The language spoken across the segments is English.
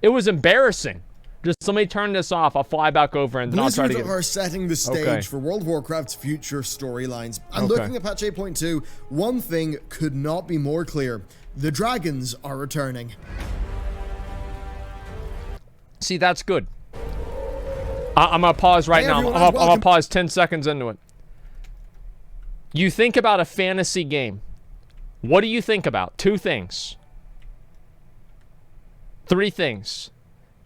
It was embarrassing. Just let me turn this off. I'll fly back over and I'll try to get... are setting the stage for World of Warcraft's future storylines. And looking at patch 8.2, one thing could not be more clear. The dragons are returning. See, that's good. I'm going to pause right now. I'm going to pause 10 seconds into it. You think about a fantasy game. What do you think about? 2 things. 3 things.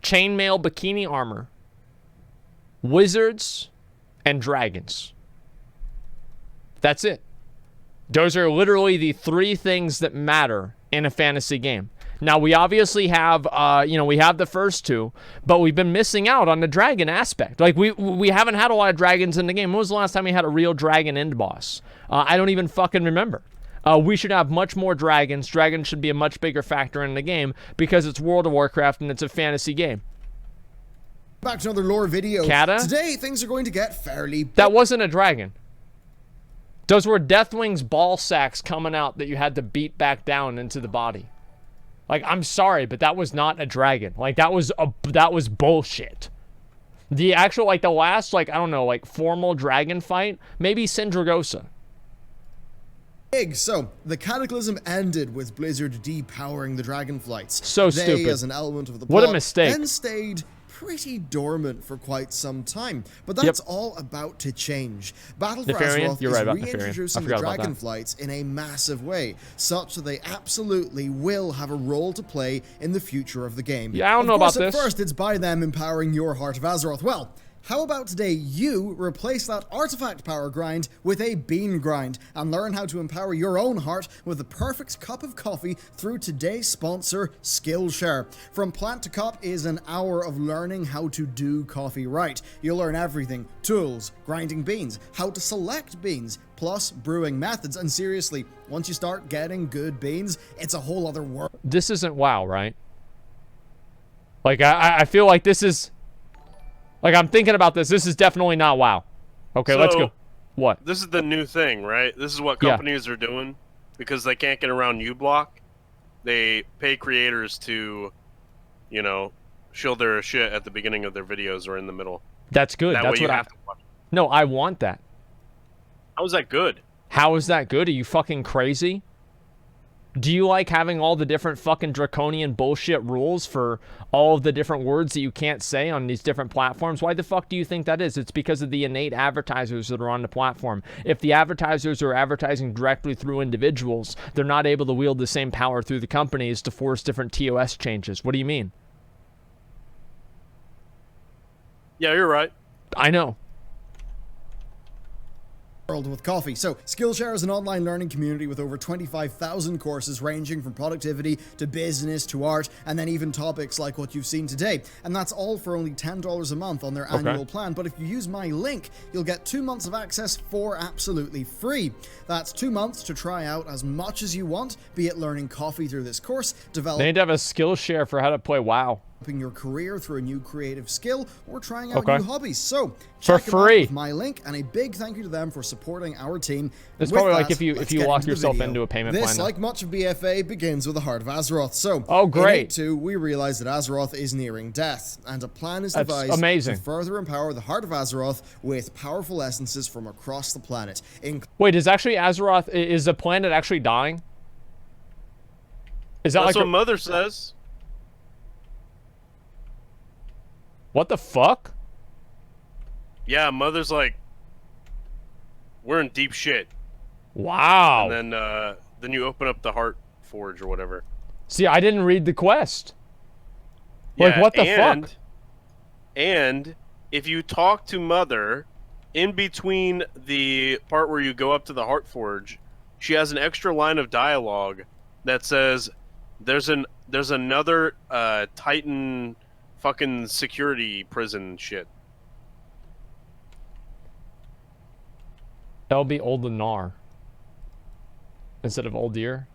Chainmail bikini armor, wizards, and dragons. That's it. Those are literally the 3 things that matter in a fantasy game. Now, we obviously have, we have the first 2, but we've been missing out on the dragon aspect. Like, we haven't had a lot of dragons in the game. When was the last time we had a real dragon end boss? I don't even fucking remember. We should have much more dragons. Dragons should be a much bigger factor in the game because it's World of Warcraft and it's a fantasy game. Back to another lore video. Kata? Today, things are going to get fairly... That wasn't a dragon. Those were Deathwing's ball sacks coming out that you had to beat back down into the body. Like, I'm sorry, but that was not a dragon. Like, that was bullshit. The actual, like, the last, like, I don't know, like, formal dragon fight, maybe Sindragosa. So, the Cataclysm ended with Blizzard depowering the Dragonflights. So stupid. They, as an element of the plot, what a mistake. Then stayed pretty dormant for quite some time. But that's all about to change. Battle for Azeroth is reintroducing the Dragonflights in a massive way, such that they absolutely will have a role to play in the future of the game. Yeah, I don't know about this. At first, it's by them empowering your Heart of Azeroth. Well, how about today you replace that artifact power grind with a bean grind and learn how to empower your own heart with the perfect cup of coffee through today's sponsor, Skillshare. From plant to cup is an hour of learning how to do coffee right. You'll learn everything: tools, grinding beans, how to select beans, plus brewing methods. And seriously, once you start getting good beans, it's a whole other world. This isn't WoW, right? Like, I feel like this is... Like, I'm thinking about this. This is definitely not WoW. Okay, so let's go. What? This is the new thing, right? This is what companies are doing because they can't get around uBlock. They pay creators to, you know, show their shit at the beginning of their videos or in the middle. That's good. That's what I have to watch. No, I want that. How is that good? How is that good? Are you fucking crazy? Do you like having all the different fucking draconian bullshit rules for all of the different words that you can't say on these different platforms? Why the fuck do you think that is? It's because of the innate advertisers that are on the platform. If the advertisers are advertising directly through individuals, they're not able to wield the same power through the companies to force different TOS changes. What do you mean? Yeah, you're right. I know. World with coffee. So, Skillshare is an online learning community with over 25,000 courses ranging from productivity to business to art, and then even topics like what you've seen today. And that's all for only $10 a month on their annual plan. But if you use my link, you'll get 2 months of access for absolutely free. That's 2 months to try out as much as you want, be it learning coffee through this course, developing... They need to have a Skillshare for how to play WoW. Your career through a new creative skill, or trying out new hobbies. So, for free with my link, and a big thank you to them for supporting our team. It's probably like if you lock yourself into a payment plan. This, like much of BFA, begins with the Heart of Azeroth. So, great. In 8.2, we realize that Azeroth is nearing death, and a plan is devised to further empower the Heart of Azeroth with powerful essences from across the planet. Wait, is actually Azeroth, is the planet actually dying? Is that That's like what Mother says. What the fuck? Yeah, Mother's like, we're in deep shit. Wow. And then you open up the Heart Forge or whatever. See, I didn't read the quest. Like, what the fuck? And if you talk to Mother in between the part where you go up to the Heart Forge, she has an extra line of dialogue that says, "There's another Titan." Fucking security prison shit. That'll be Oldenar. Instead of Oldir,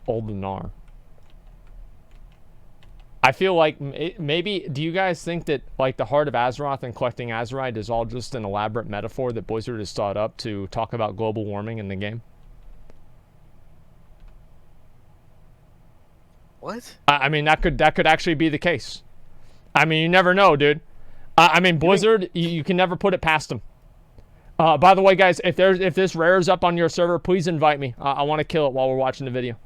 Oldenar. I feel like maybe, do you guys think that like the Heart of Azeroth and collecting Azerite is all just an elaborate metaphor that Blizzard has thought up to talk about global warming in the game? What? I mean, that could actually be the case. I mean, you never know, dude. I mean, Blizzard, you can never put it past them. By the way, guys, if this rares up on your server, please invite me. I want to kill it while we're watching the video.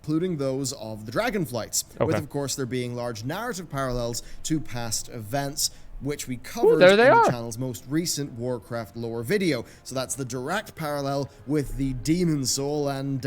Including those of the Dragonflights, with of course there being large narrative parallels to past events, which we covered in the channel's most recent Warcraft lore video. So that's the direct parallel with the Demon Soul, and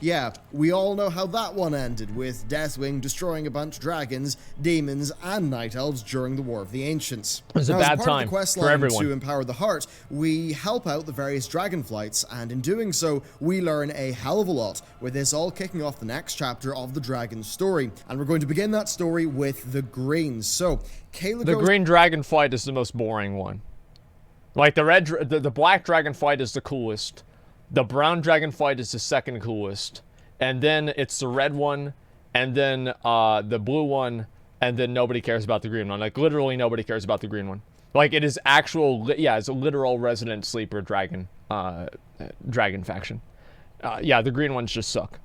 yeah, we all know how that one ended, with Deathwing destroying a bunch of dragons, demons, and night elves during the War of the Ancients. It was a bad time for everyone. To empower the heart, we help out the various Dragonflights, and in doing so, we learn a hell of a lot, with this all kicking off the next chapter of the dragon story. And we're going to begin that story with the Greens. So, the green dragon fight is the most boring one. Like the black dragon fight is the coolest. The brown dragon fight is the second coolest. And then it's the red one, and then the blue one, and then nobody cares about the green one. Like literally nobody cares about the green one. Like it is actual, yeah, it's a literal resident sleeper dragon dragon faction. Yeah, the green ones just suck.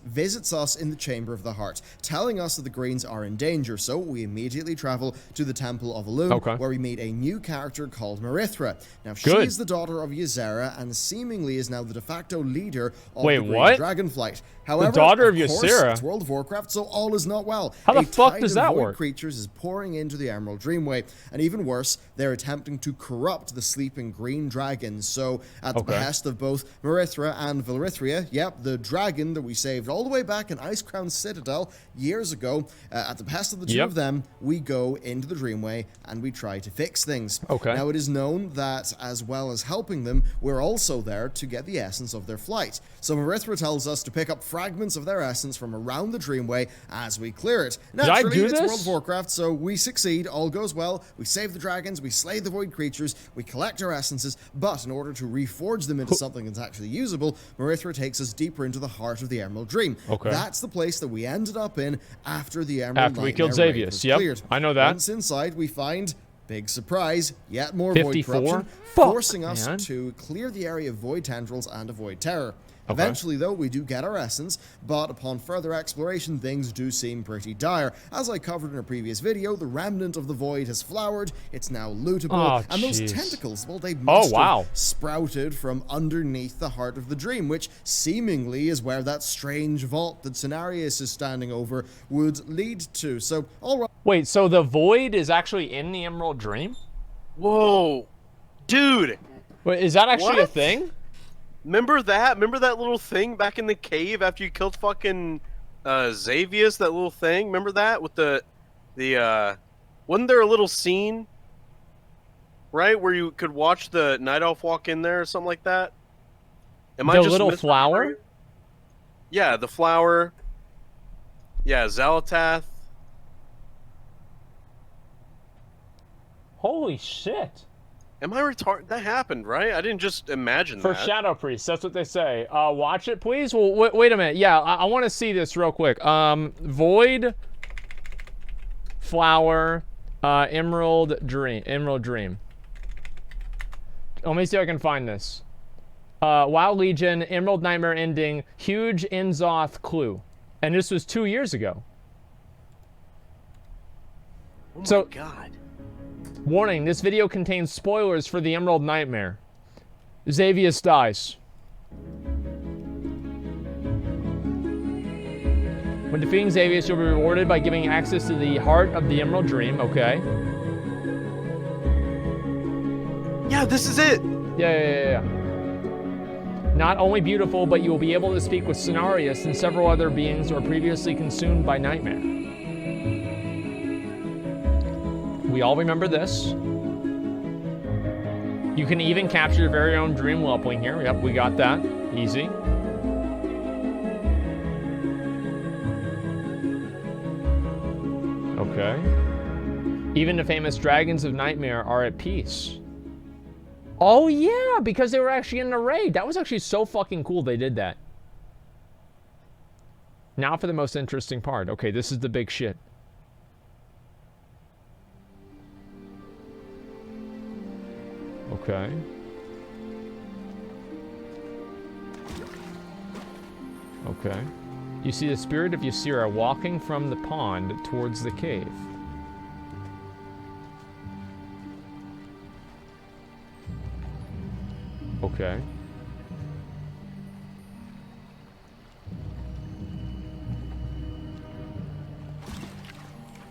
Visits us in the Chamber of the Heart, telling us that the Greens are in danger, so we immediately travel to the Temple of Elune, where we meet a new character called Marithra. Now, she is the daughter of Ysera, and seemingly is now the de facto leader of the Green Dragonflight. However, the daughter of course, Ysera? It's World of Warcraft, so all is not well. How the fuck does that work? Creatures is pouring into the Emerald Dreamway, and even worse, they're attempting to corrupt the sleeping green dragons. So, at the behest of both Marithra and Vilrithria, yep, the dragon that we saved all the way back in Ice Crown Citadel years ago, at the behest of the two of them, we go into the Dreamway and we try to fix things. Now, it is known that as well as helping them, we're also there to get the essence of their flight. So Marithra tells us to pick up fragments of their essence from around the Dreamway as we clear it. Naturally, it's World of Warcraft, so we succeed, all goes well, we save the dragons, we slay the void creatures, we collect our essences, but in order to reforge them into something that's actually usable, Marithra takes us deeper into the heart of the Emerald Dream. That's the place that we ended up in after the Emerald After we killed Xavius, cleared. I know that. Once inside, we find, big surprise, yet more void corruption, forcing us to clear the area of void tendrils and avoid terror. Eventually, though, we do get our essence, but upon further exploration, things do seem pretty dire. As I covered in a previous video, the remnant of the void has flowered, it's now lootable, and those tentacles, well, they must have sprouted from underneath the heart of the dream, which seemingly is where that strange vault that Cenarius is standing over would lead to. So, all right. Wait, so the void is actually in the Emerald Dream? Whoa. Dude. Wait, is that actually a thing? Remember that? Remember that little thing back in the cave after you killed fucking Xavius? That little thing? Remember that with the wasn't there a little scene, right, where you could watch the night elf walk in there or something like that? Am I just little flower? Yeah, the flower. Yeah, Xalatath. Holy shit. Am I retarded? That happened, right? I didn't just imagine that. For Shadow Priest, that's what they say. Watch it, please. Well, wait a minute. Yeah, I want to see this real quick. Void, flower, Emerald Dream. Let me see if I can find this. WoW Legion, Emerald Nightmare ending, huge Inzoth clue. And this was 2 years ago. Oh my god. Warning, this video contains spoilers for the Emerald Nightmare. Xavius dies. When defeating Xavius, you'll be rewarded by giving access to the heart of the Emerald Dream, okay? Yeah, this is it! Yeah. Not only beautiful, but you will be able to speak with Cenarius and several other beings who were previously consumed by Nightmare. We all remember this. You can even capture your very own dream whelpling here. Yep, we got that. Easy. Okay. Even the famous dragons of Nightmare are at peace. Oh yeah, because they were actually in the raid. That was actually so fucking cool they did that. Now for the most interesting part. Okay, this is the big shit. Okay. Okay. You see the spirit of Ysera walking from the pond towards the cave. Okay.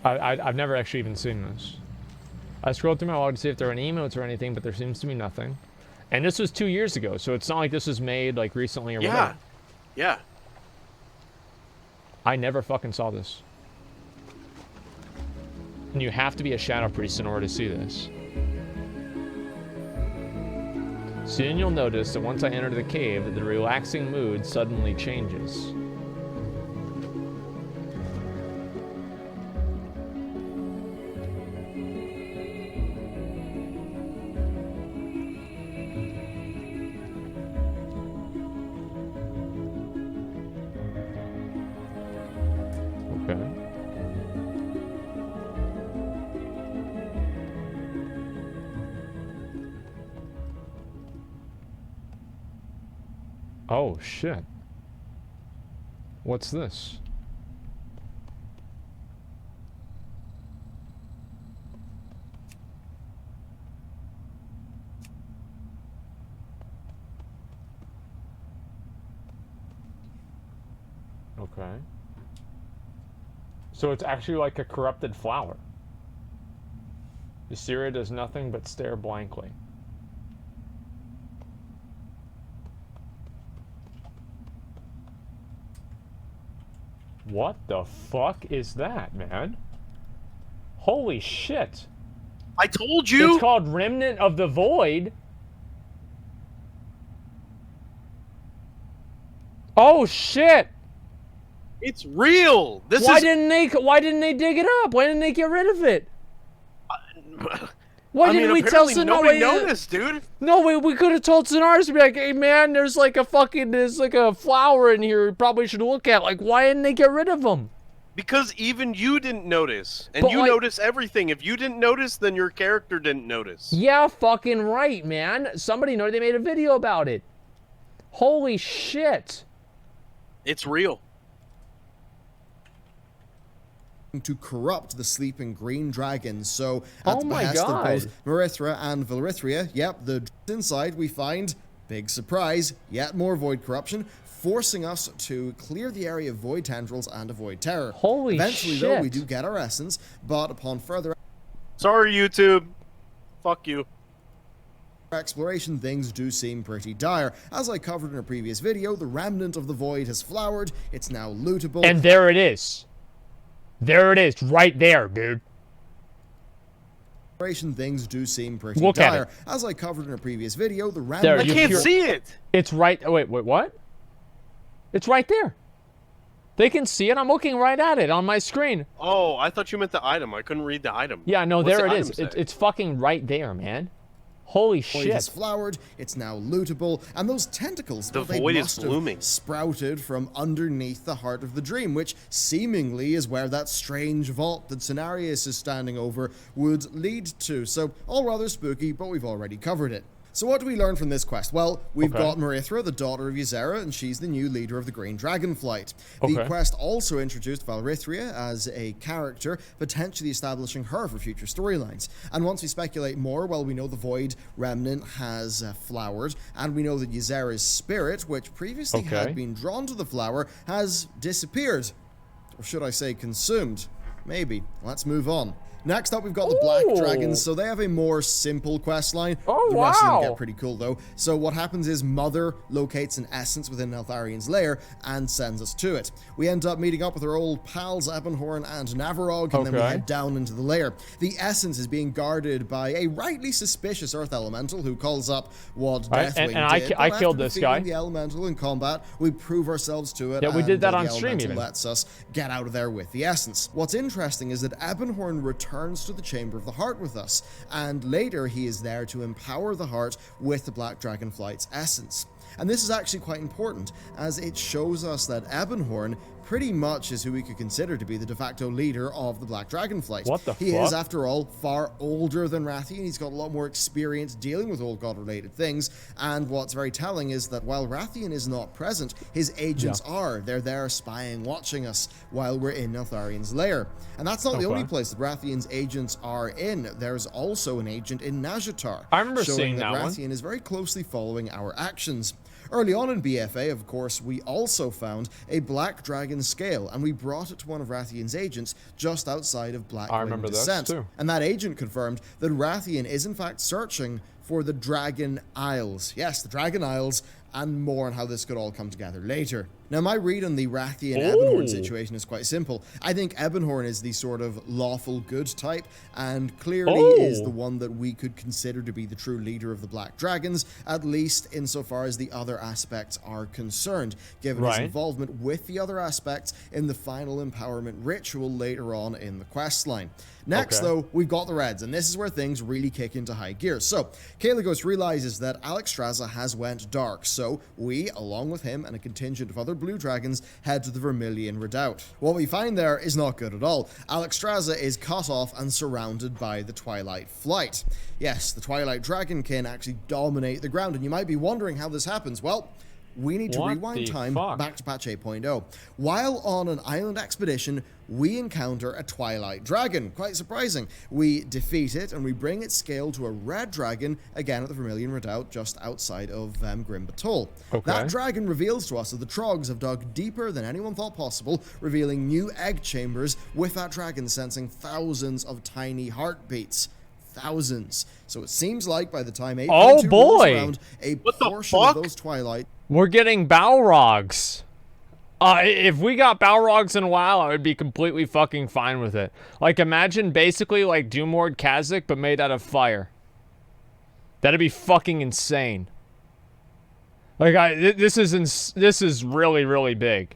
I've never actually even seen this. I scrolled through my log to see if there were any emotes or anything, but there seems to be nothing. And this was 2 years ago, so it's not like this was made like recently or whatever. Yeah. I never fucking saw this. And you have to be a Shadow Priest in order to see this. Soon you'll notice that once I enter the cave, the relaxing mood suddenly changes. Okay. Oh, shit. What's this? Okay. So it's actually like a corrupted flower. Ysera does nothing but stare blankly. What the fuck is that, man? Holy shit. I told you! It's called Remnant of the Void. Oh shit! It's real! Why didn't they dig it up? Why didn't they get rid of it? Why didn't we tell Sonaris? Nobody noticed, dude. No, we could have told Sonaris to be like, hey man, there's like a flower in here you probably should look at. Like, why didn't they get rid of them? Because even you didn't notice. And But, you like- notice everything. If you didn't notice, then your character didn't notice. Yeah, fucking right, man. Somebody noticed, they made a video about it. Holy shit. It's real. To corrupt the sleeping green dragon. So, at Oh the my behest of God. both Marithra and Vilrithria, yep, the inside we find, big surprise, yet more void corruption, forcing us to clear the area of void tendrils and avoid terror. Holy Eventually, though, we shit. do get our essence, but upon further Sorry, YouTube. Fuck you. exploration, things do seem pretty dire. As I covered in a previous video, the remnant of the void has flowered, it's now lootable. And there it is. There it is, right there, dude. Things do seem pretty Look at dire. it. As I covered in a previous video, the There, remnant I you can't pure- see it. It's right. Oh, wait, what? It's right there. They can see it. I'm looking right at it on my screen. Oh, I thought you meant the item. I couldn't read the item. Yeah, no, What's there the it is. item say? It's fucking right there, man. Holy void has shit. flowered, it's now lootable, and those tentacles, The well, they void is must have blooming. sprouted from underneath the heart of the dream, which seemingly is where that strange vault that Cenarius is standing over would lead to. So, all rather spooky, but we've already covered it. So what do we learn from this quest? Well, we've Okay. got Marithra, the daughter of Ysera, and she's the new leader of the Green Dragonflight. The Okay. quest also introduced Vilrithria as a character, potentially establishing her for future storylines. And once we speculate more, well, we know the Void Remnant has flowered, and we know that Ysera's spirit, which previously Okay. had been drawn to the flower, has disappeared. Or should I say consumed? Maybe. Let's move on. Next up, we've got the Black Ooh. Dragons, so they have a more simple quest line. Oh, the rest of them wow. get pretty cool, though. So what happens is Mother locates an essence within Neltharion's lair and sends us to it. We end up meeting up with our old pals Ebonhorn and Navarog, and then we Okay. head down into the lair. The essence is being guarded by a rightly suspicious Earth Elemental who calls up what Right, Deathwing and I did. ki- but I after killed this defeating guy. the Elemental in combat, we prove ourselves to it. Yeah, we and, did that on the stream Elemental even. lets us get out of there with the essence. What's interesting is that Ebonhorn returns to the Chamber of the Heart with us, and later he is there to empower the heart with the Black Dragonflight's essence. And this is actually quite important, as it shows us that Ebonhorn pretty much is who we could consider to be the de facto leader of the Black Dragon Flight. What the He fuck? is, after all, far older than Rathian. He's got a lot more experience dealing with old god-related things, and what's very telling is that while Rathian is not present, his agents are. They're there spying, watching us while we're in Neltharian's lair. And that's not the only place that Rathian's agents are in. There's also an agent in Nazjatar, I remember showing seeing that that one. Rathian is very closely following our actions. Early on in BFA, of course, we also found a Black Dragon scale, and we brought it to one of Rathian's agents just outside of Blackwing remember this, Descent. too. And that agent confirmed that Rathian is in fact searching for the Dragon Isles. Yes, the Dragon Isles, and more on how this could all come together later. Now, my read on the Rathian Ebonhorn situation is quite simple. I think Ebonhorn is the sort of lawful good type, and clearly is the one that we could consider to be the true leader of the Black Dragons, at least insofar as the other aspects are concerned, given his involvement with the other aspects in the final empowerment ritual later on in the questline. Next, though, we've got the Reds, and this is where things really kick into high gear. So, Kalecgos realizes that Alexstrasza has went dark, so we, along with him and a contingent of other blue dragons, head to the Vermilion Redoubt. What we find there is not good at all. Alexstrasza is cut off and surrounded by the Twilight Flight. Yes, the Twilight Dragonkin actually dominate the ground, and you might be wondering how this happens. Well, we need to rewind time back to patch 8.0. While on an island expedition, we encounter a Twilight Dragon. Quite surprising. We defeat it, and we bring its scale to a red dragon, again at the Vermilion Redoubt, just outside of Grim Batol. That dragon reveals to us that the Trogs have dug deeper than anyone thought possible, revealing new egg chambers, with that dragon sensing thousands of tiny heartbeats. Thousands. So it seems like by the time 8.2 rolls around, a portion of those Twilight... We're getting Balrogs. If we got Balrogs in a while, I would be completely fucking fine with it. Like, imagine basically like Doomlord Kha'Zix, but made out of fire. That'd be fucking insane. Like, this is really, really big.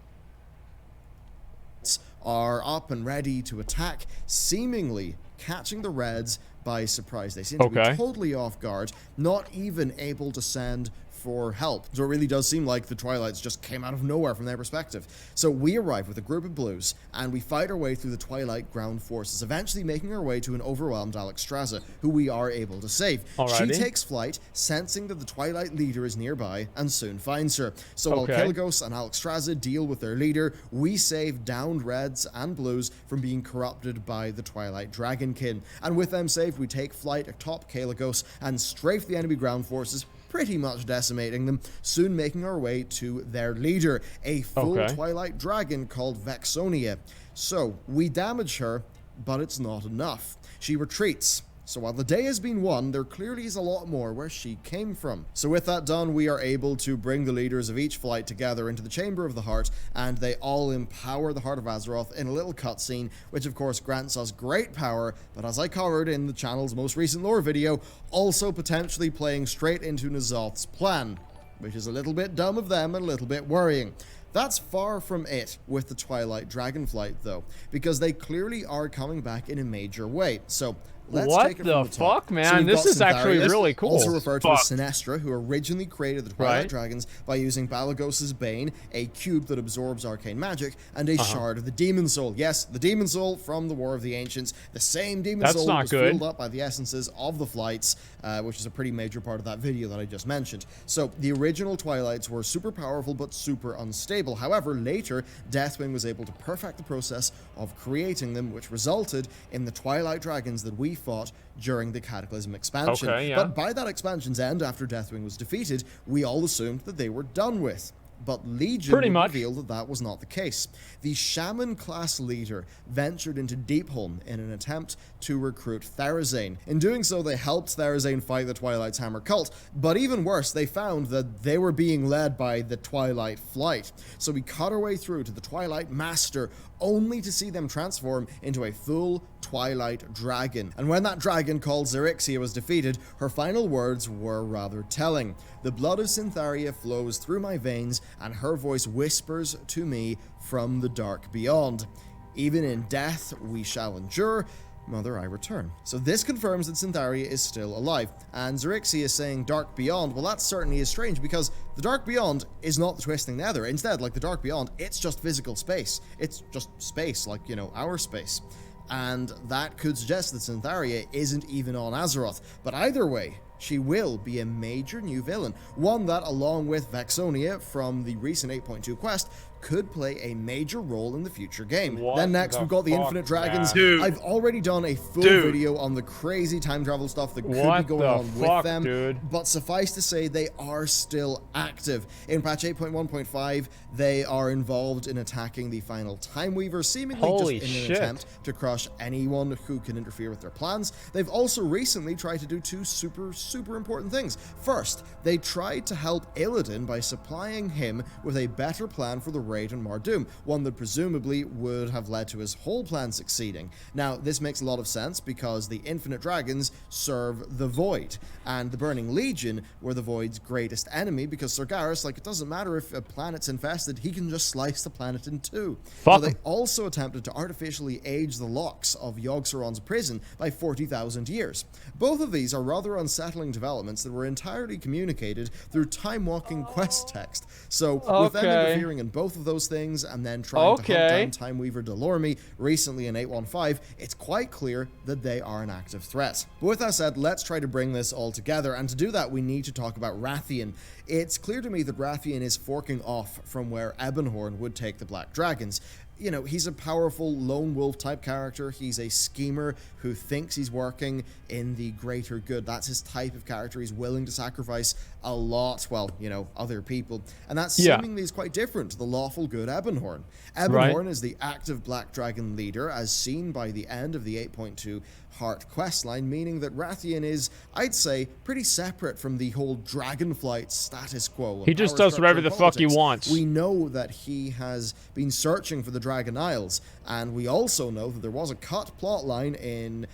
Are up and ready to attack, seemingly catching the Reds by surprise. They seem to be totally off guard, not even able to send for help. So it really does seem like the Twilights just came out of nowhere from their perspective. So we arrive with a group of blues, and we fight our way through the Twilight ground forces, eventually making our way to an overwhelmed Alexstrasza, who we are able to save. She takes flight, sensing that the Twilight leader is nearby, and soon finds her. So while Kalecgos and Alexstrasza deal with their leader, we save downed Reds and Blues from being corrupted by the Twilight Dragonkin. And with them saved, we take flight atop Kalecgos and strafe the enemy ground forces, pretty much decimating them, soon making our way to their leader, a full Twilight Dragon called Vexonia. So, we damage her, but it's not enough. She retreats. So while the day has been won, there clearly is a lot more where she came from. So with that done, we are able to bring the leaders of each flight together into the Chamber of the Heart, and they all empower the Heart of Azeroth in a little cutscene, which of course grants us great power, but as I covered in the channel's most recent lore video, also potentially playing straight into N'Zoth's plan, which is a little bit dumb of them and a little bit worrying. That's far from it with the Twilight Dragonflight, though, because they clearly are coming back in a major way. So let's take it from the top. Man? This is actually really cool. Also referred to as Sinestra, who originally created the Twilight Dragons by using Balagos's Bane, a cube that absorbs arcane magic, and a shard of the Demon Soul. Yes, the Demon Soul from the War of the Ancients. The same Demon Soul was filled up by the essences of the flights, which is a pretty major part of that video that I just mentioned. So the original Twilights were super powerful but super unstable. However, later, Deathwing was able to perfect the process of creating them, which resulted in the Twilight Dragons that we fought during the Cataclysm expansion. But by that expansion's end, after Deathwing was defeated, we all assumed that they were done with. But Legion revealed that that was not the case. The Shaman class leader ventured into Deepholm in an attempt to recruit Therazane. In doing so, they helped Therazane fight the Twilight's Hammer cult, but even worse, they found that they were being led by the Twilight Flight. So we cut our way through to the Twilight Master, only to see them transform into a full Twilight Dragon. And when that dragon called Xerixia was defeated, her final words were rather telling. The blood of Syntharia flows through my veins, and her voice whispers to me from the dark beyond. Even in death we shall endure, Mother, I return. So this confirms that Syntharia is still alive. And Zerixia is saying Dark Beyond. Well, that certainly is strange because the Dark Beyond is not the Twisting Nether. Instead, like the Dark Beyond, it's just physical space. It's just space, like, you know, our space. And that could suggest that Syntharia isn't even on Azeroth. But either way, she will be a major new villain. One that, along with Vexonia from the recent 8.2 quest, could play a major role in the future game. Then next, we've got the Infinite Dragons. Dude. I've already done a full video on the crazy time travel stuff that could be going on with them. Dude? But suffice to say, they are still active. In patch 8.1.5, they are involved in attacking the final Time Weaver, seemingly just in an attempt to crush anyone who can interfere with their plans. They've also recently tried to do two super important things. First, they tried to help Illidan by supplying him with a better plan for the raid on Mardoom, one that presumably would have led to his whole plan succeeding. Now, this makes a lot of sense because the Infinite Dragons serve the Void, and the Burning Legion were the Void's greatest enemy because Sargeras, like, it doesn't matter if a planet's infested, he can just slice the planet in two. Now, they also attempted to artificially age the locks of Yogg-Saron's prison by 40,000 years. Both of these are rather unsettling developments that were entirely communicated through time-walking quest text. So, with them interfering in both of those things and then trying to hunt down Time Weaver Delorme recently in 8.1.5, it's quite clear that they are an active threat. But with that said, let's try to bring this all together, and to do that we need to talk about Rathian. It's clear to me that Rathian is forking off from where Ebonhorn would take the Black Dragons. You know, he's a powerful lone wolf type character. He's a schemer who thinks he's working in the greater good. That's his type of character. He's willing to sacrifice a lot, well, you know, other people. And that seemingly is quite different to the lawful good Ebonhorn. Ebonhorn is the active Black Dragon leader, as seen by the end of the 8.2 Heart questline, meaning that Rathian is, I'd say, pretty separate from the whole Dragonflight status quo. He just does whatever the fuck he wants. We know that he has been searching for the Dragon Isles, and we also know that there was a cut plotline in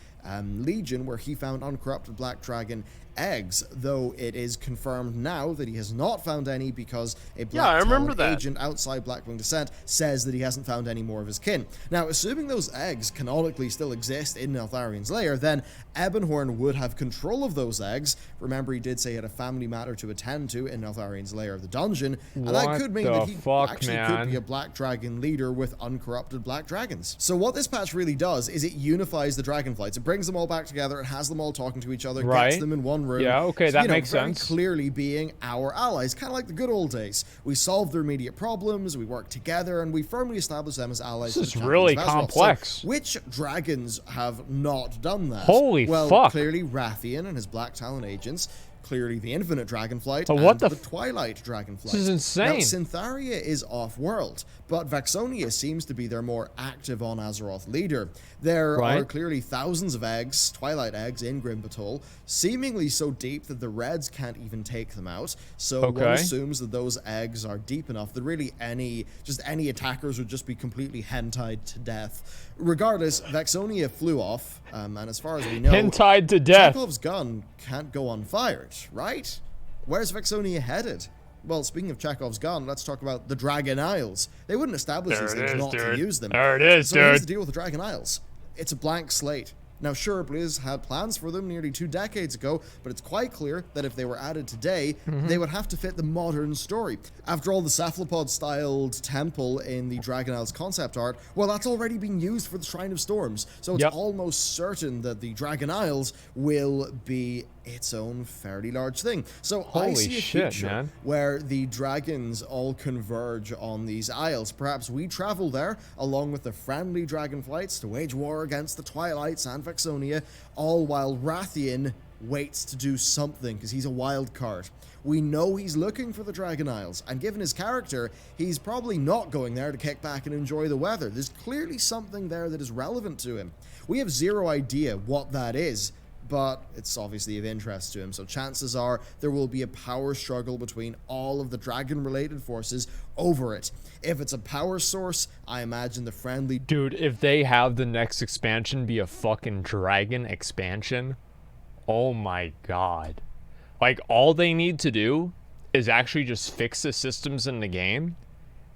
Legion where he found uncorrupted Black Dragon eggs, though it is confirmed now that he has not found any because a Black Talon agent outside Blackwing Descent says that he hasn't found any more of his kin. Now, assuming those eggs canonically still exist in Neltharian's lair, then Ebonhorn would have control of those eggs. Remember, he did say he had a family matter to attend to in Neltharian's lair of the dungeon, and that could mean that he could be a Black Dragon leader with uncorrupted Black Dragons. So what this patch really does is it unifies the Dragonflights. It brings them all back together, it has them all talking to each other, gets them in one room. Yeah, okay, that makes sense. Clearly being our allies, kind of like the good old days. We solved their immediate problems, we worked together, and we firmly established them as allies. This is really complex. So, which dragons have not done that? Holy fuck. Clearly Rathian and his Black Talon agents. Clearly the Infinite Dragonflight and the Twilight Dragonflight. This is insane. Now, Syntharia is off-world, but Vexonia seems to be their more active on Azeroth leader. There are clearly thousands of eggs, Twilight eggs, in Grimbatol, seemingly so deep that the Reds can't even take them out. So one assumes that those eggs are deep enough that really any attackers would just be completely hentied to death. Regardless, Vexonia flew off, and as far as we know, hentied to death. Chekhov's gun can't go unfired, right? Where's Vexonia headed? Well, speaking of Chekhov's gun, let's talk about the Dragon Isles. They wouldn't establish these things not to use them. There it is, so here's the deal with the Dragon Isles. It's a blank slate. Now, sure, Blizz had plans for them nearly 2 decades ago, but it's quite clear that if they were added today, they would have to fit the modern story. After all, the cephalopod-styled temple in the Dragon Isles concept art, well, that's already been used for the Shrine of Storms, so it's almost certain that the Dragon Isles will be its own fairly large thing. So I see a future where the dragons all converge on these isles. Perhaps we travel there along with the friendly dragonflights to wage war against the Twilights and Vexonia, all while Rathian waits to do something because he's a wild card. We know he's looking for the Dragon Isles, and given his character, he's probably not going there to kick back and enjoy the weather. There's clearly something there that is relevant to him. We have zero idea what that is, but it's obviously of interest to him, so chances are there will be a power struggle between all of the dragon-related forces over it. If it's a power source, I imagine the friendly... Dude, if they have the next expansion be a fucking dragon expansion, oh my god. Like, all they need to do is actually just fix the systems in the game,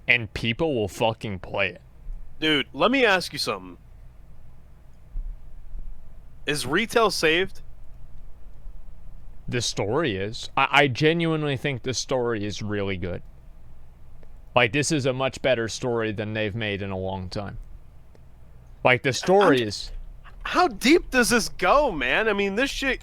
and people will fucking play it. Dude, let me ask you something. Is retail saved? The story is. I genuinely think the story is really good. Like, this is a much better story than they've made in a long time. Like, the story is... How deep does this go, man? I mean, this shit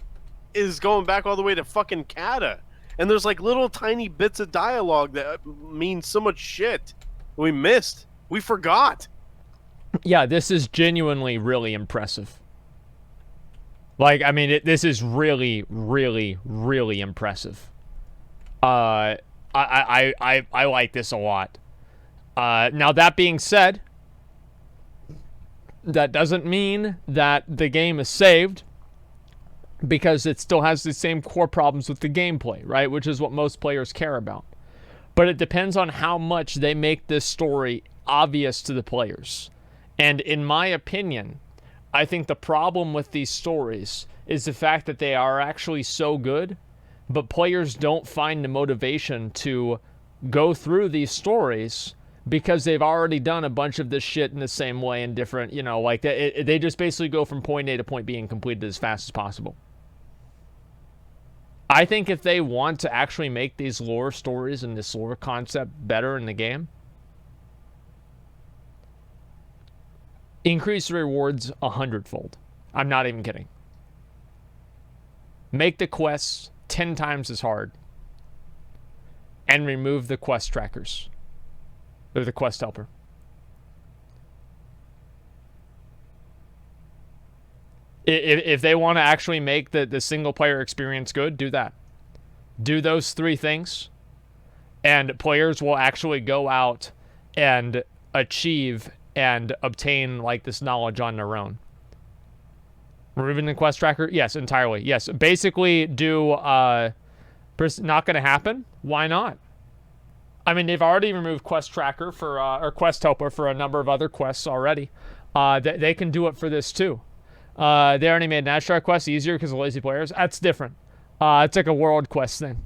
is going back all the way to fucking Kata. And there's like little tiny bits of dialogue that mean so much shit. We missed. We forgot. Yeah, this is genuinely really impressive. Like, I mean, this is really, really, really impressive. I like this a lot. Now, that being said, that doesn't mean that the game is saved, because it still has the same core problems with the gameplay, right? Which is what most players care about. But it depends on how much they make this story obvious to the players. And in my opinion, I think the problem with these stories is the fact that they are actually so good, but players don't find the motivation to go through these stories because they've already done a bunch of this shit in the same way in different, you know, like they just basically go from point A to point B and complete it as fast as possible. I think if they want to actually make these lore stories and this lore concept better in the game, increase the rewards 100-fold. I'm not even kidding. Make the quests 10 times as hard. And remove the quest trackers. Or the quest helper. If they want to actually make the single player experience good, do that. Do those 3 things, and players will actually go out and achieve and obtain like this knowledge on their own. Removing the quest tracker? Yes, entirely. Yes. Basically do not going to happen. Why not? I mean, they've already removed quest tracker for or quest helper for a number of other quests already. They can do it for this too. They already made Nashar quests easier because of lazy players. That's different. It's like a world quest thing.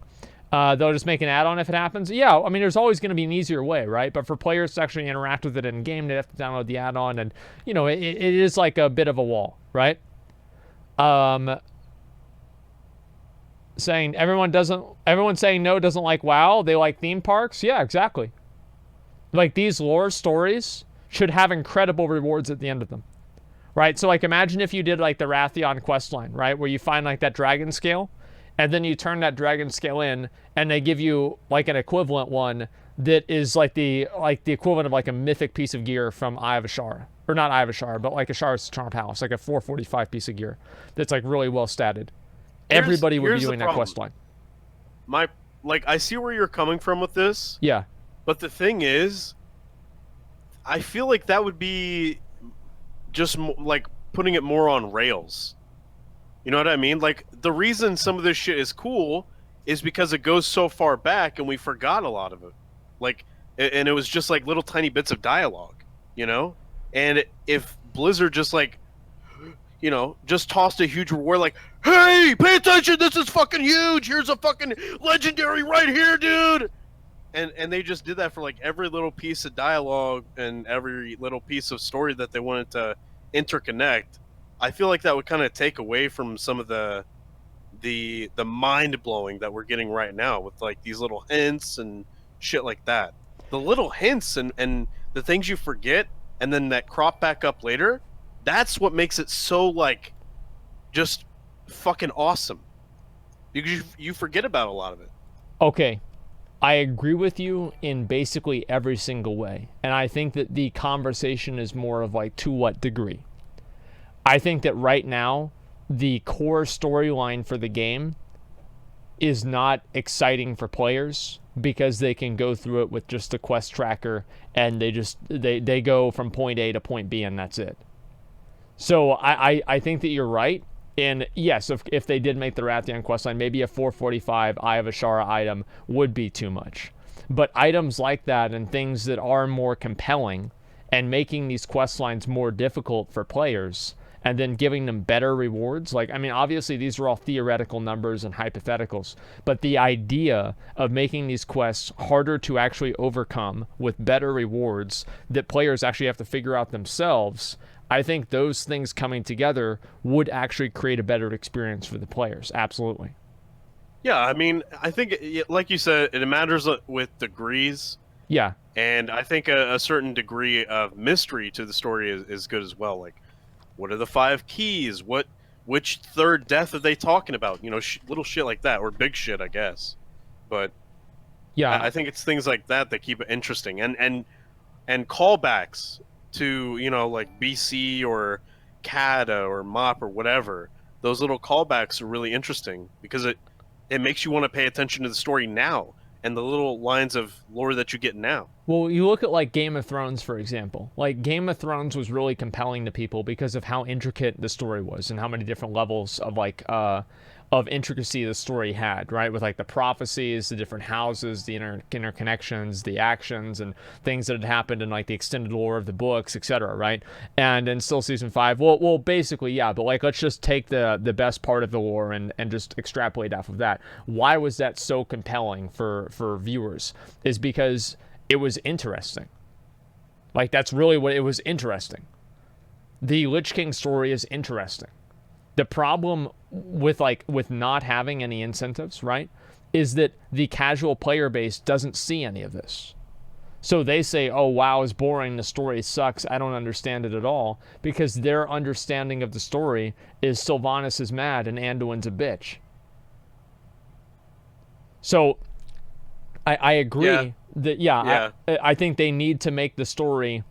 They'll just make an add-on if it happens. Yeah, I mean, there's always going to be an easier way, right? But for players to actually interact with it in game, they have to download the add-on, and you know, it is like a bit of a wall, right? Saying everyone's saying no doesn't like WoW. They like theme parks. Yeah, exactly. Like, these lore stories should have incredible rewards at the end of them. Right, so like imagine if you did like the Rathion questline, right, where you find like that dragon scale, and then you turn that dragon scale in, and they give you like an equivalent one that is like the equivalent of like a mythic piece of gear from Eye of Ashara, or not Eye of Ashara, but like Ashara's Charm Palace, like a 445 piece of gear that's like really well statted. Everybody would be doing that questline. I see where you're coming from with this. Yeah, but the thing is, I feel like that would be just like putting it more on rails. You know what I mean? Like, the reason some of this shit is cool is because it goes so far back and we forgot a lot of it. Like, and it was just like little tiny bits of dialogue, you know? And if Blizzard just like, you know, just tossed a huge reward like, hey, pay attention, this is fucking huge, here's a fucking legendary right here, dude! And they just did that for like every little piece of dialogue and every little piece of story that they wanted to interconnect. I feel like that would kind of take away from some of the mind blowing that we're getting right now with like these little hints and shit like that. The little hints and the things you forget and then that crop back up later, that's what makes it so like just fucking awesome. Because you forget about a lot of it. Okay. I agree with you in basically every single way. And I think that the conversation is more of like, to what degree? I think that right now, the core storyline for the game is not exciting for players because they can go through it with just a quest tracker and they go from point A to point B and that's it. So I think that you're right. And yes, if they did make the Rathian questline, maybe a 445 Eye of Ashara item would be too much. But items like that and things that are more compelling and making these questlines more difficult for players and then giving them better rewards. Like, I mean, obviously these are all theoretical numbers and hypotheticals, but the idea of making these quests harder to actually overcome with better rewards that players actually have to figure out themselves, I think those things coming together would actually create a better experience for the players. Absolutely. Yeah, I mean, I think, like you said, it matters with degrees. Yeah. And I think a certain degree of mystery to the story is good as well. Like, what are the 5 keys? Which third death are they talking about? You know, little shit like that, or big shit, I guess. But yeah, I think it's things like that that keep it interesting, and callbacks to, you know, like BC or CADA or MOP or whatever. Those little callbacks are really interesting because it makes you want to pay attention to the story now and the little lines of lore that you get now. Well, you look at like Game of Thrones, for example. Like Game of Thrones was really compelling to people because of how intricate the story was and how many different levels of like of intricacy the story had, right? With like the prophecies, the different houses, the interconnections, the actions, and things that had happened in like the extended lore of the books, etc., right? And in still season 5, well, basically, yeah, but like let's just take the best part of the lore and just extrapolate off of that. Why was that so compelling for viewers? Is because it was interesting. Like, that's really what it was, interesting. The Lich King story is interesting. The problem with not having any incentives, right, is that the casual player base doesn't see any of this. So they say, oh, WoW is boring, the story sucks, I don't understand it at all, because their understanding of the story is Sylvanas is mad and Anduin's a bitch. So I agree that, I think they need to make the story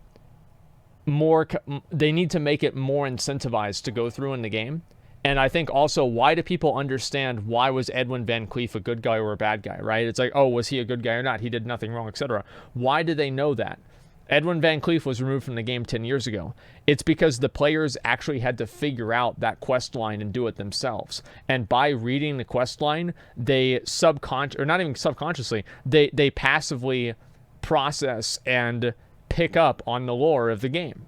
more, they need to make it more incentivized to go through in the game. And I think also, why do people understand why was Edwin Van Cleef a good guy or a bad guy, right? It's like, oh, was he a good guy or not? He did nothing wrong, etc. Why do they know that? Edwin Van Cleef was removed from the game 10 years ago. It's because the players actually had to figure out that quest line and do it themselves. And by reading the quest line, they not even subconsciously, they passively process and pick up on the lore of the game.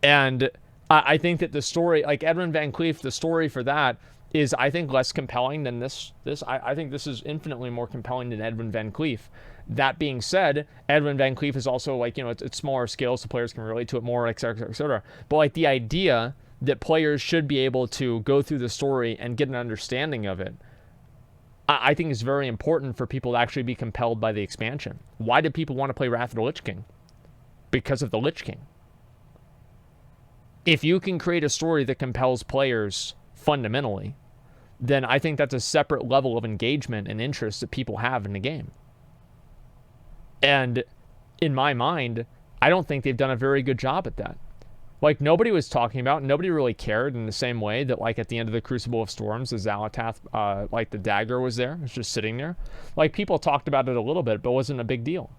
And I think that the story, like Edwin Van Cleef, the story for that is, I think, less compelling than this. I think this is infinitely more compelling than Edwin Van Cleef. That being said, Edwin Van Cleef is also like, you know, it's smaller scale, so players can relate to it more, et cetera, et cetera. But like the idea that players should be able to go through the story and get an understanding of it, I think is very important for people to actually be compelled by the expansion. Why do people want to play Wrath of the Lich King? Because of the Lich King. If you can create a story that compels players fundamentally, then I think that's a separate level of engagement and interest that people have in the game. And in my mind, I don't think they've done a very good job at that. Like, nobody was talking about, nobody really cared in the same way that, like, at the end of the Crucible of Storms, the Xalatath, like, the dagger was there. It was just sitting there. Like, people talked about it a little bit, but it wasn't a big deal.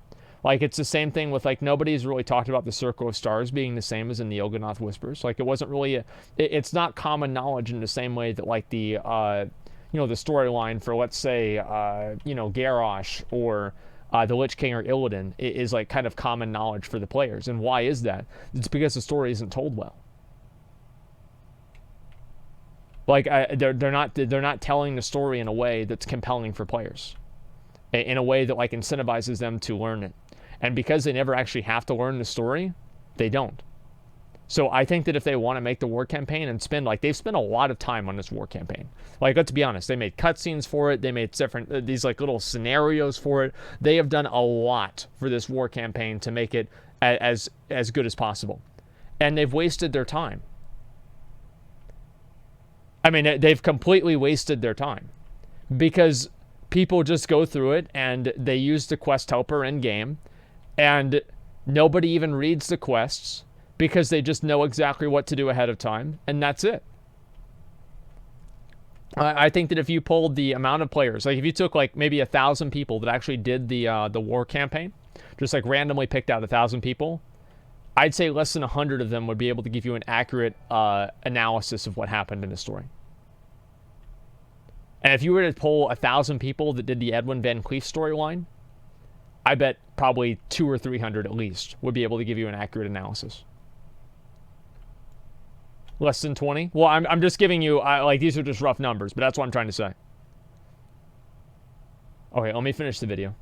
Like, it's the same thing with, like, nobody's really talked about the Circle of Stars being the same as in the Il'gynoth Whispers. Like, it wasn't really, it's not common knowledge in the same way that, like, the, you know, the storyline for, let's say, you know, Garrosh or the Lich King or Illidan is, like, kind of common knowledge for the players. And why is that? It's because the story isn't told well. Like, they're not telling the story in a way that's compelling for players, in a way that, like, incentivizes them to learn it. And because they never actually have to learn the story, they don't. So I think that if they want to make the war campaign and spend, like, they've spent a lot of time on this war campaign. Like, let's be honest, they made cutscenes for it. They made different, these, like, little scenarios for it. They have done a lot for this war campaign to make it as good as possible. And they've wasted their time. I mean, they've completely wasted their time. Because people just go through it and they use the quest helper in game, and nobody even reads the quests because they just know exactly what to do ahead of time, and that's it. I think that if you pulled the amount of players, like if you took like maybe 1,000 people that actually did the war campaign, just like randomly picked out 1,000 people, I'd say less than 100 of them would be able to give you an accurate analysis of what happened in the story. And if you were to poll 1,000 people that did the Edwin Van Cleef storyline, I bet probably 200 or 300 at least would be able to give you an accurate analysis. Less than 20? Well, I'm just giving you, like, these are just rough numbers, but that's what I'm trying to say. Okay, let me finish the video.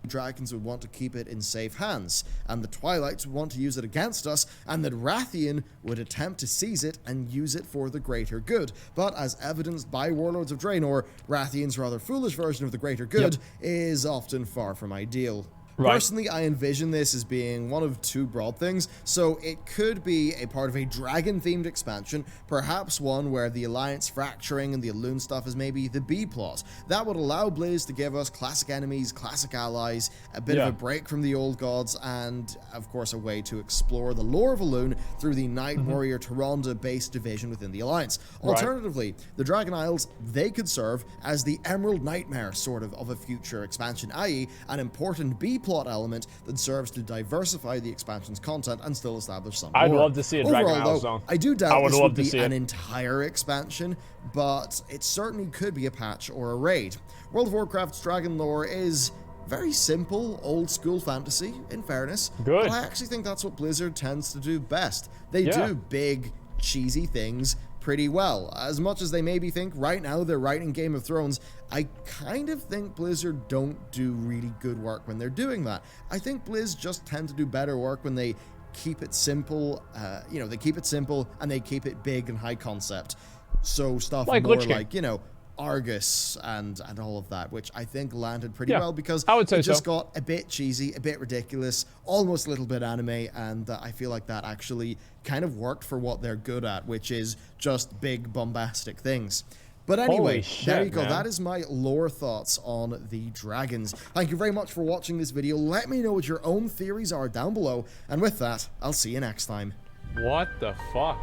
Dragons would want to keep it in safe hands, and the Twilights would want to use it against us, and that Rathian would attempt to seize it and use it for the greater good. But as evidenced by Warlords of Draenor, Rathian's rather foolish version of the greater good is often far from ideal. Right. Personally, I envision this as being one of two broad things, so it could be a part of a dragon-themed expansion, perhaps one where the Alliance fracturing and the Elune stuff is maybe the B-plot. That would allow Blizz to give us classic enemies, classic allies, a bit of a break from the old gods, and, of course, a way to explore the lore of Elune through the Night Warrior Tyrande-based division within the Alliance. Alternatively, the Dragon Isles, they could serve as the Emerald Nightmare, sort of a future expansion, i.e. an important B-plot element that serves to diversify the expansion's content and still establish some I'd lore. love to see a Dragon Overall, Isles though, zone. I do doubt this would be an it. entire expansion, but it certainly could be a patch or a raid. World of Warcraft's Dragon lore is very simple, old-school fantasy, in fairness. Good. But I actually think that's what Blizzard tends to do best. They do big, cheesy things pretty well. As much as they maybe think right now they're writing Game of Thrones, I kind of think Blizzard don't do really good work when they're doing that. I think Blizz just tend to do better work when they keep it simple, they keep it simple and they keep it big and high concept. So stuff like more Lich King. like, Argus and all of that, which I think landed pretty well because I would say it just so. got a bit cheesy, a bit ridiculous, almost a little bit anime, and I feel like that actually kind of worked for what they're good at, which is just big bombastic things. But anyway, there you go. Man. That is my lore thoughts on the dragons. Thank you very much for watching this video. Let me know what your own theories are down below, and with that, I'll see you next time. What the fuck?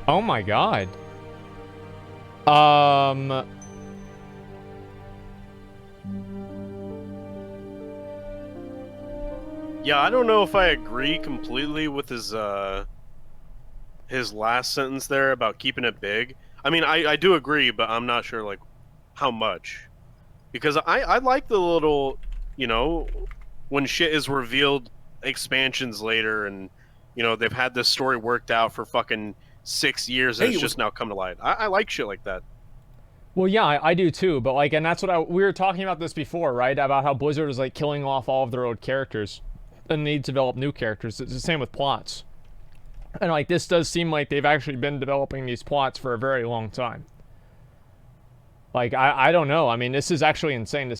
Oh my god. Yeah, I don't know if I agree completely with his last sentence there about keeping it big. I mean, I do agree, but I'm not sure like how much. Because I like the little, when shit is revealed expansions later and they've had this story worked out for fucking 6 years and it's just now come to light. I like shit like that. Well, yeah, I do too, but like, and that's what we were talking about this before, right? About how Blizzard is like killing off all of their old characters and need to develop new characters. It's the same with plots. And like, this does seem like they've actually been developing these plots for a very long time. Like, I don't know. I mean, this is actually insane to